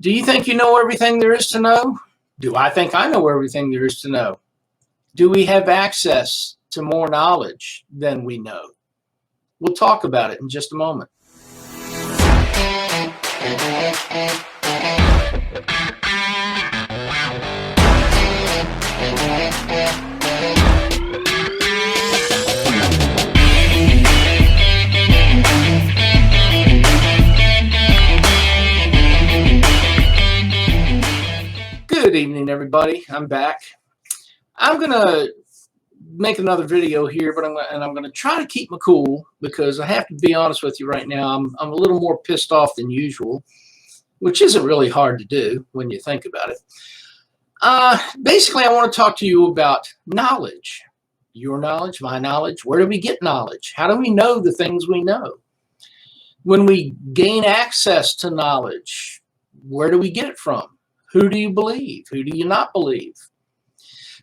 Do you think you know everything there is to know? Do I think I know everything there is to know? Do we have access to more knowledge than we know? We'll talk about it in just a moment. Good evening, everybody. I'm back. I'm going to make another video here, but I'm going to try to keep my cool because I have to be honest with you right now. I'm a little more pissed off than usual, which isn't really hard to do when you think about it. Basically, I want to talk to you about knowledge. Your knowledge, my knowledge. Where do we get knowledge? How do we know the things we know? When we gain access to knowledge, where do we get it from? Who do you believe? Who do you not believe?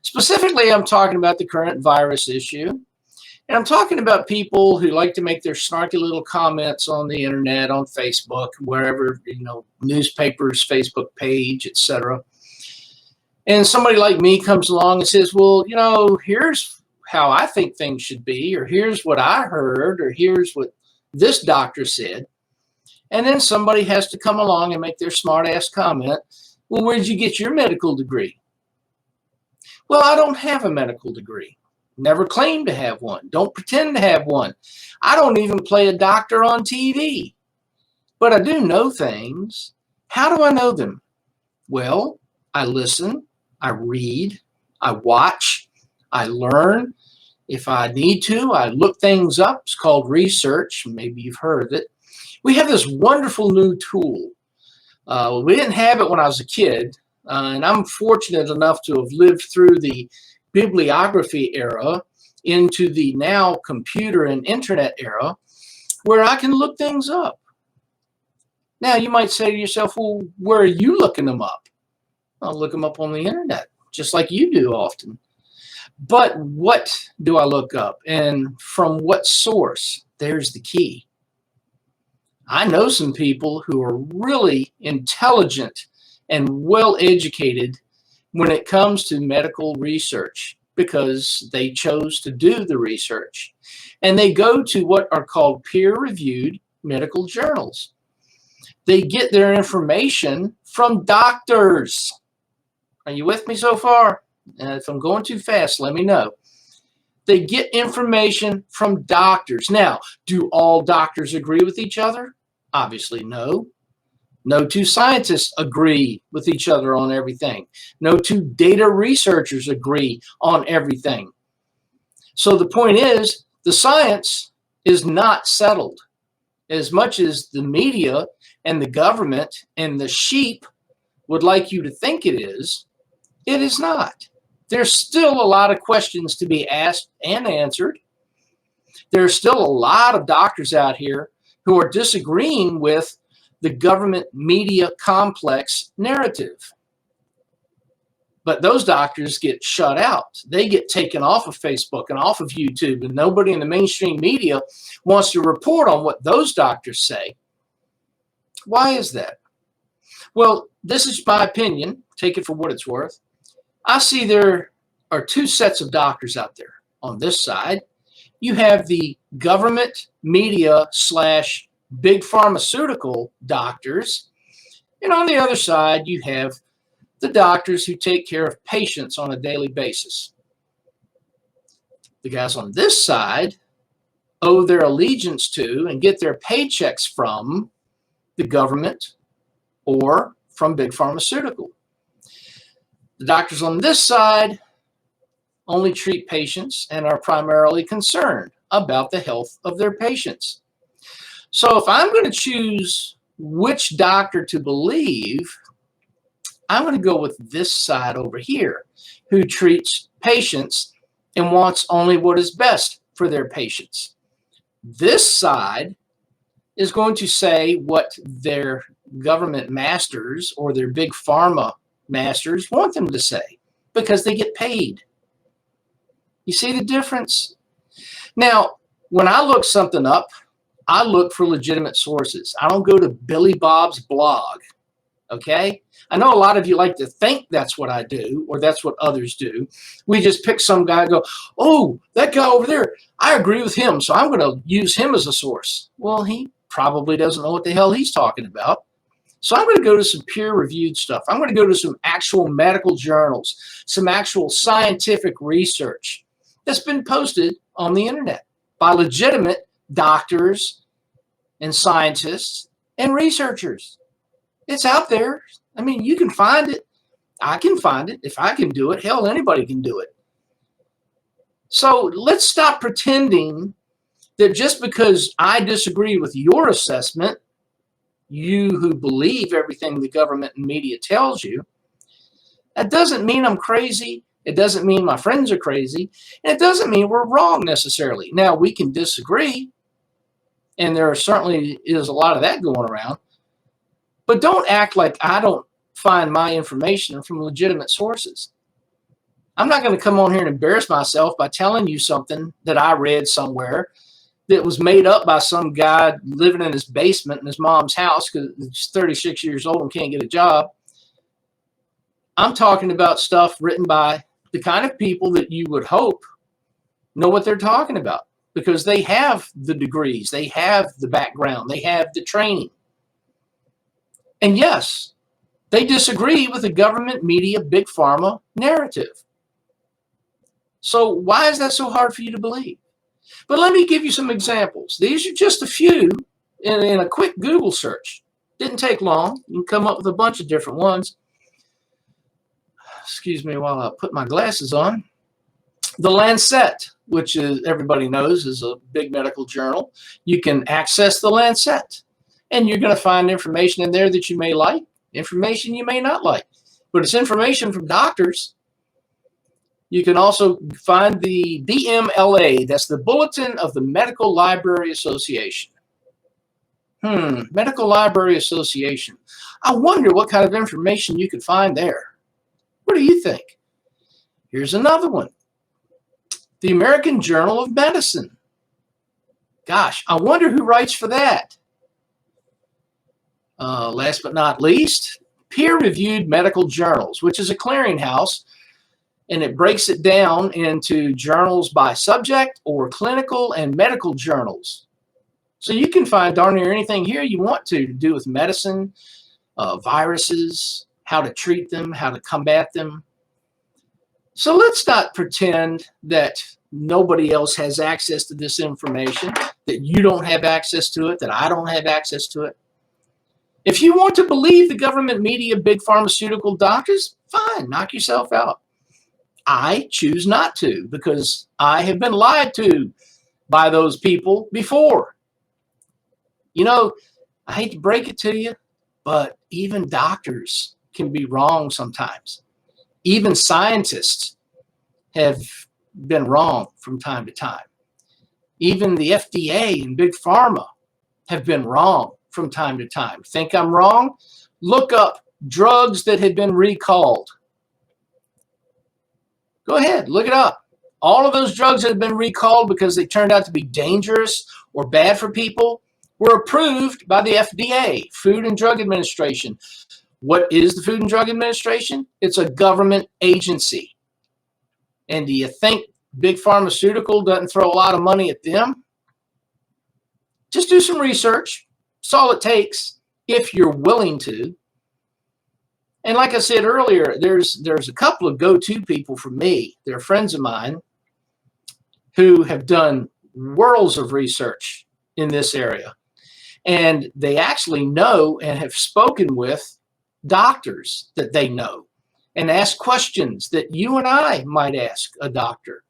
Specifically, I'm talking about the current virus issue. And I'm talking about people who like to make their snarky little comments on the internet, on Facebook, wherever, newspapers, Facebook page, etc. And somebody like me comes along and says, well, here's how I think things should be, or here's what I heard, or here's what this doctor said. And then somebody has to come along and make their smart-ass comment. Well, where did you get your medical degree? Well, I don't have a medical degree. Never claimed to have one. Don't pretend to have one. I don't even play a doctor on TV. But I do know things. How do I know them? Well, I listen, I read, I watch, I learn. If I need to, I look things up. It's called research. Maybe you've heard of it. We have this wonderful new tool. We didn't have it when I was a kid, and I'm fortunate enough to have lived through the bibliography era into the now computer and internet era where I can look things up. Now, you might say to yourself, well, where are you looking them up? I'll look them up on the internet, just like you do often. But what do I look up, and from what source? There's the key. I know some people who are really intelligent and well-educated when it comes to medical research because they chose to do the research. And they go to what are called peer-reviewed medical journals. They get their information from doctors. Are you with me so far? If I'm going too fast, let me know. They get information from doctors. Now, do all doctors agree with each other? Obviously, no. No two scientists agree with each other on everything. No two data researchers agree on everything. So the point is, the science is not settled. As much as the media and the government and the sheep would like you to think it is not. There's still a lot of questions to be asked and answered. There's still a lot of doctors out here who are disagreeing with the government media complex narrative. But those doctors get shut out. They get taken off of Facebook and off of YouTube, and nobody in the mainstream media wants to report on what those doctors say. Why is that? Well, this is my opinion. Take it for what it's worth. I see there are two sets of doctors out there. On this side, you have the government media / big pharmaceutical doctors. And on the other side, you have the doctors who take care of patients on a daily basis. The guys on this side owe their allegiance to and get their paychecks from the government or from big pharmaceutical. The doctors on this side only treat patients and are primarily concerned about the health of their patients. So if I'm going to choose which doctor to believe, I'm going to go with this side over here, who treats patients and wants only what is best for their patients. This side is going to say what their government masters or their big pharma masters want them to say because they get paid. You see the difference? Now, when I look something up, I look for legitimate sources. I don't go to Billy Bob's blog. Okay? I know a lot of you like to think that's what I do, or that's what others do. We just pick some guy and go, oh, that guy over there, I agree with him, so I'm going to use him as a source. Well, he probably doesn't know what the hell he's talking about. So I'm going to go to some peer-reviewed stuff. I'm going to go to some actual medical journals, some actual scientific research that's been posted on the internet by legitimate doctors and scientists and researchers. It's out there. I mean, you can find it. I can find it. If I can do it, hell, anybody can do it. So let's stop pretending that just because I disagree with your assessment, you who believe everything the government and media tells you, that doesn't mean I'm crazy. It doesn't mean my friends are crazy. And it doesn't mean we're wrong necessarily. Now, we can disagree, and there certainly is a lot of that going around. But don't act like I don't find my information from legitimate sources. I'm not going to come on here and embarrass myself by telling you something that I read somewhere that was made up by some guy living in his basement in his mom's house because he's 36 years old and can't get a job. I'm talking about stuff written by the kind of people that you would hope know what they're talking about, because they have the degrees, they have the background, they have the training. And yes, they disagree with the government, media, big pharma narrative. So why is that so hard for you to believe? But let me give you some examples. These are just a few in a quick Google search. Didn't take long. You can come up with a bunch of different ones. Excuse me while I put my glasses on. The Lancet, which is, everybody knows, is a big medical journal. You can access the Lancet, and you're going to find information in there that you may like, information you may not like. But it's information from doctors. You can also find the BMLA, that's the Bulletin of the Medical Library Association. Medical Library Association. I wonder what kind of information you could find there. What do you think? Here's another one. The American Journal of Medicine. Gosh, I wonder who writes for that. Last but not least, peer-reviewed medical journals, which is a clearinghouse, and it breaks it down into journals by subject or clinical and medical journals. So you can find darn near anything here you want to do with medicine, viruses, how to treat them, how to combat them. So let's not pretend that nobody else has access to this information, that you don't have access to it, that I don't have access to it. If you want to believe the government, media, big pharmaceutical doctors, fine, knock yourself out. I choose not to, because I have been lied to by those people before. You know, I hate to break it to you, but even doctors can be wrong sometimes. Even scientists have been wrong from time to time. Even the FDA and big pharma have been wrong from time to time. Think I'm wrong? Look up drugs that have been recalled. Go ahead, look it up. All of those drugs that have been recalled because they turned out to be dangerous or bad for people were approved by the FDA, Food and Drug Administration. What is the Food and Drug Administration? It's a government agency. And do you think big pharmaceutical doesn't throw a lot of money at them? Just do some research. That's all it takes if you're willing to. And like I said earlier, there's a couple of go-to people for me. They're friends of mine who have done worlds of research in this area. And they actually know and have spoken with doctors that they know and ask questions that you and I might ask a doctor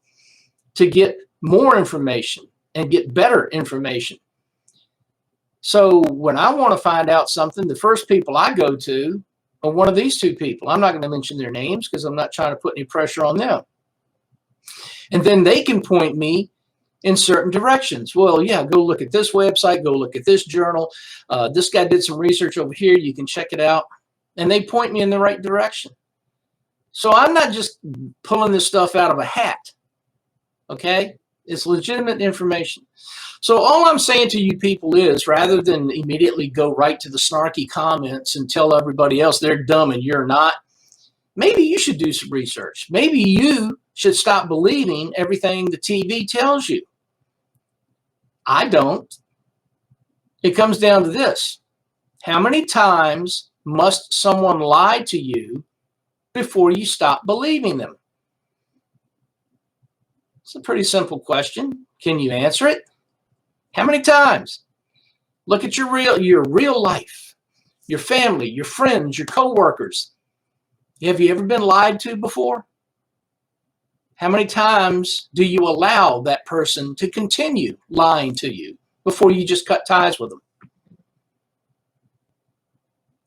to get more information and get better information. So when I want to find out something, the first people I go to are one of these two people. I'm not going to mention their names because I'm not trying to put any pressure on them. And then they can point me in certain directions. Well, yeah, go look at this website, go look at this journal. This guy did some research over here. You can check it out. And they point me in the right direction. So I'm not just pulling this stuff out of a hat. Okay? It's legitimate information. So all I'm saying to you people is, rather than immediately go right to the snarky comments and tell everybody else they're dumb and you're not, maybe you should do some research. Maybe you should stop believing everything the TV tells you. I don't. It comes down to this. How many times must someone lie to you before you stop believing them? It's a pretty simple question. Can you answer it? How many times? Look at your real life, your family, your friends, your coworkers. Have you ever been lied to before? How many times do you allow that person to continue lying to you before you just cut ties with them?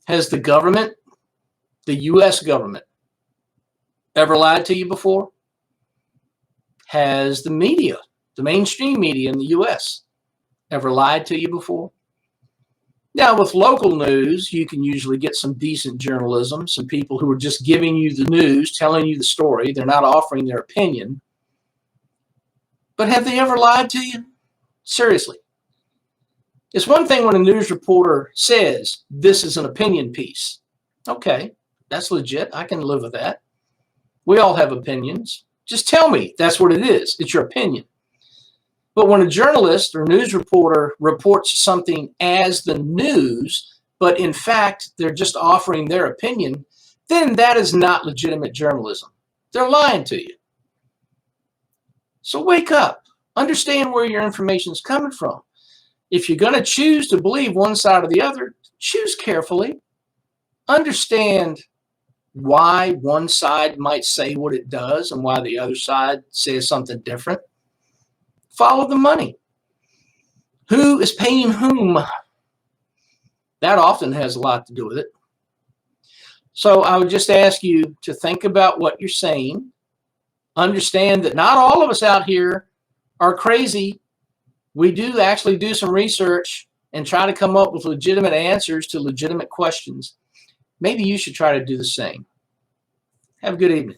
Has the government, the U.S. government, ever lied to you before? Has the media, the mainstream media in the U.S., ever lied to you before? Now, with local news, you can usually get some decent journalism, some people who are just giving you the news, telling you the story. They're not offering their opinion. But have they ever lied to you? Seriously. It's one thing when a news reporter says, this is an opinion piece. Okay, that's legit. I can live with that. We all have opinions. Just tell me that's what it is. It's your opinion. But when a journalist or news reporter reports something as the news, but in fact they're just offering their opinion, then that is not legitimate journalism. They're lying to you. So wake up. Understand where your information is coming from. If you're going to choose to believe one side or the other, choose carefully. Understand why one side might say what it does and why the other side says something different. Follow the money. Who is paying whom? That often has a lot to do with it. So I would just ask you to think about what you're saying. Understand that not all of us out here are crazy. We do actually do some research and try to come up with legitimate answers to legitimate questions. Maybe you should try to do the same. Have a good evening.